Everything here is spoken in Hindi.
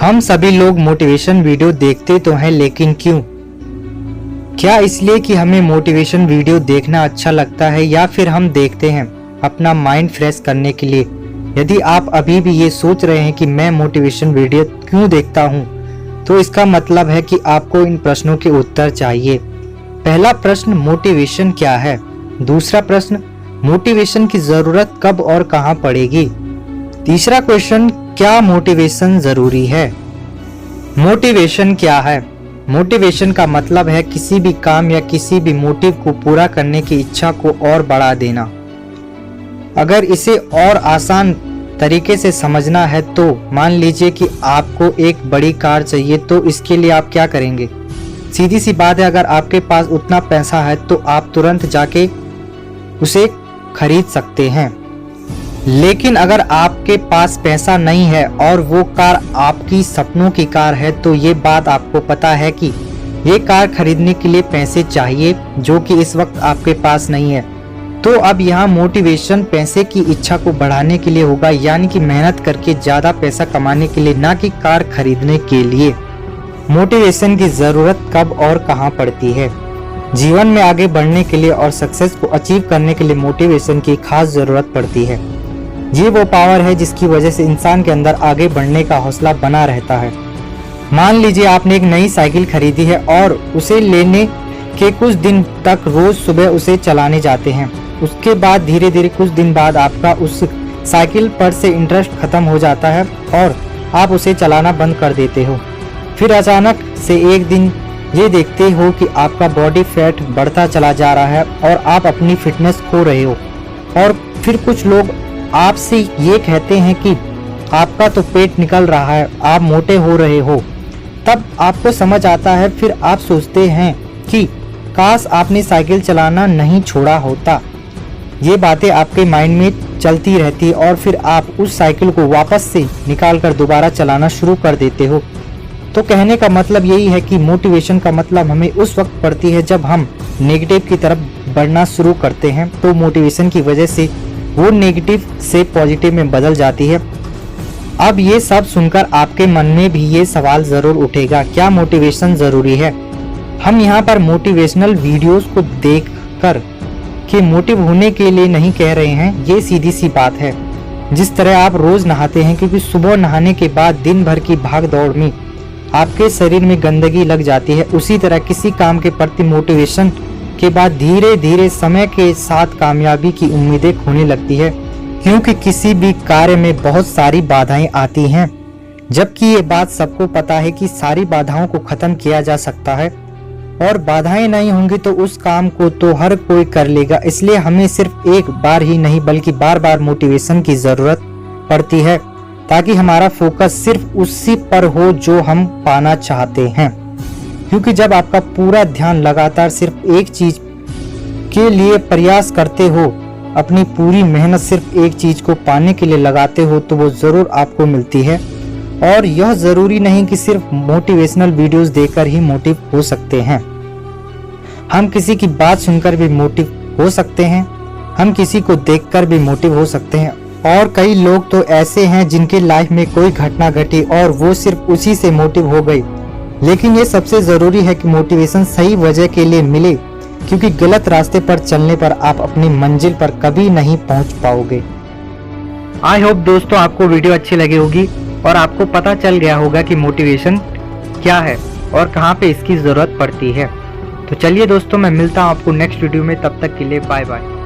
हम सभी लोग मोटिवेशन वीडियो देखते तो हैं, लेकिन क्यों? क्या इसलिए कि हमें मोटिवेशन वीडियो देखना अच्छा लगता है, या फिर हम देखते हैं अपना माइंड फ्रेश करने के लिए? यदि आप अभी भी ये सोच रहे हैं कि मैं मोटिवेशन वीडियो क्यों देखता हूँ, तो इसका मतलब है कि आपको इन प्रश्नों के उत्तर चाहिए। पहला प्रश्न, मोटिवेशन क्या है? दूसरा प्रश्न, मोटिवेशन की जरूरत कब और कहाँ पड़ेगी? तीसरा क्वेश्चन, क्या मोटिवेशन जरूरी है? मोटिवेशन क्या है? मोटिवेशन का मतलब है किसी भी काम या किसी भी मोटिव को पूरा करने की इच्छा को और बढ़ा देना। अगर इसे और आसान तरीके से समझना है तो मान लीजिए कि आपको एक बड़ी कार चाहिए, तो इसके लिए आप क्या करेंगे? सीधी सी बात है, अगर आपके पास उतना पैसा है तो आप तुरंत जाके उसे खरीद सकते हैं। लेकिन अगर आपके पास पैसा नहीं है और वो कार आपकी सपनों की कार है, तो ये बात आपको पता है कि ये कार खरीदने के लिए पैसे चाहिए, जो कि इस वक्त आपके पास नहीं है। तो अब यहाँ मोटिवेशन पैसे की इच्छा को बढ़ाने के लिए होगा, यानी कि मेहनत करके ज़्यादा पैसा कमाने के लिए, ना कि कार खरीदने के लिए। मोटिवेशन की ज़रूरत कब और कहाँ पड़ती है? जीवन में आगे बढ़ने के लिए और सक्सेस को अचीव करने के लिए मोटिवेशन की खास ज़रूरत पड़ती है। ये वो पावर है जिसकी वजह से इंसान के अंदर आगे बढ़ने का हौसला बना रहता है। मान लीजिए आपने एक नई साइकिल खरीदी है और उसे लेने के कुछ दिन तक रोज सुबह उसे चलाने जाते हैं। उसके बाद धीरे धीरे कुछ दिन बाद आपका उस साइकिल पर से इंटरेस्ट खत्म हो जाता है और आप उसे चलाना बंद कर देते हो। फिर अचानक से एक दिन ये देखते हो कि आपका बॉडी फैट बढ़ता चला जा रहा है और आप अपनी फिटनेस खो रहे हो। और फिर कुछ लोग आपसे ये कहते हैं कि आपका तो पेट निकल रहा है, आप मोटे हो रहे हो। तब आपको समझ आता है, फिर आप सोचते हैं कि काश आपने साइकिल चलाना नहीं छोड़ा होता। ये बातें आपके माइंड में चलती रहती और फिर आप उस साइकिल को वापस से निकाल कर दोबारा चलाना शुरू कर देते हो। तो कहने का मतलब यही है कि मोटिवेशन का मतलब हमें उस वक्त पड़ती है जब हम नेगेटिव की तरफ बढ़ना शुरू करते हैं। तो मोटिवेशन की वजह से वो नेगेटिव से पॉजिटिव में बदल जाती है। अब ये सब सुनकर आपके मन में भी ये सवाल जरूर उठेगा, क्या मोटिवेशन जरूरी है? हम यहाँ पर मोटिवेशनल वीडियोस को देखकर के मोटिव होने के लिए नहीं कह रहे हैं। ये सीधी सी बात है। जिस तरह आप रोज नहाते हैं, क्योंकि सुबह नहाने के बाद दिन भर की भाग दौड़ में आपके शरीर में गंदगी लग जाती है, उसी तरह किसी काम के प्रति मोटिवेशन के बाद धीरे धीरे समय के साथ कामयाबी की उम्मीदें खोने लगती है, क्योंकि किसी भी कार्य में बहुत सारी बाधाएं आती हैं। जबकि ये बात सबको पता है कि सारी बाधाओं को खत्म किया जा सकता है, और बाधाएं नहीं होंगी तो उस काम को तो हर कोई कर लेगा। इसलिए हमें सिर्फ एक बार ही नहीं बल्कि बार बार मोटिवेशन की जरूरत पड़ती है, ताकि हमारा फोकस सिर्फ उसी पर हो जो हम पाना चाहते हैं। क्योंकि जब आपका पूरा ध्यान लगातार सिर्फ एक चीज के लिए प्रयास करते हो, अपनी पूरी मेहनत सिर्फ एक चीज को पाने के लिए लगाते हो, तो वो जरूर आपको मिलती है। और यह जरूरी नहीं कि सिर्फ मोटिवेशनल वीडियोस देखकर ही मोटिव हो सकते हैं। हम किसी की बात सुनकर भी मोटिव हो सकते हैं, हम किसी को देखकर भी मोटिव हो सकते हैं। और कई लोग तो ऐसे हैं जिनके लाइफ में कोई घटना घटी और वो सिर्फ उसी से मोटिव हो गई। लेकिन ये सबसे जरूरी है कि मोटिवेशन सही वजह के लिए मिले, क्योंकि गलत रास्ते पर चलने पर आप अपनी मंजिल पर कभी नहीं पहुंच पाओगे। आई होप दोस्तों आपको वीडियो अच्छी लगी होगी और आपको पता चल गया होगा कि मोटिवेशन क्या है और कहाँ पे इसकी जरूरत पड़ती है। तो चलिए दोस्तों, मैं मिलता हूँ आपको नेक्स्ट वीडियो में। तब तक के लिए बाय बाय।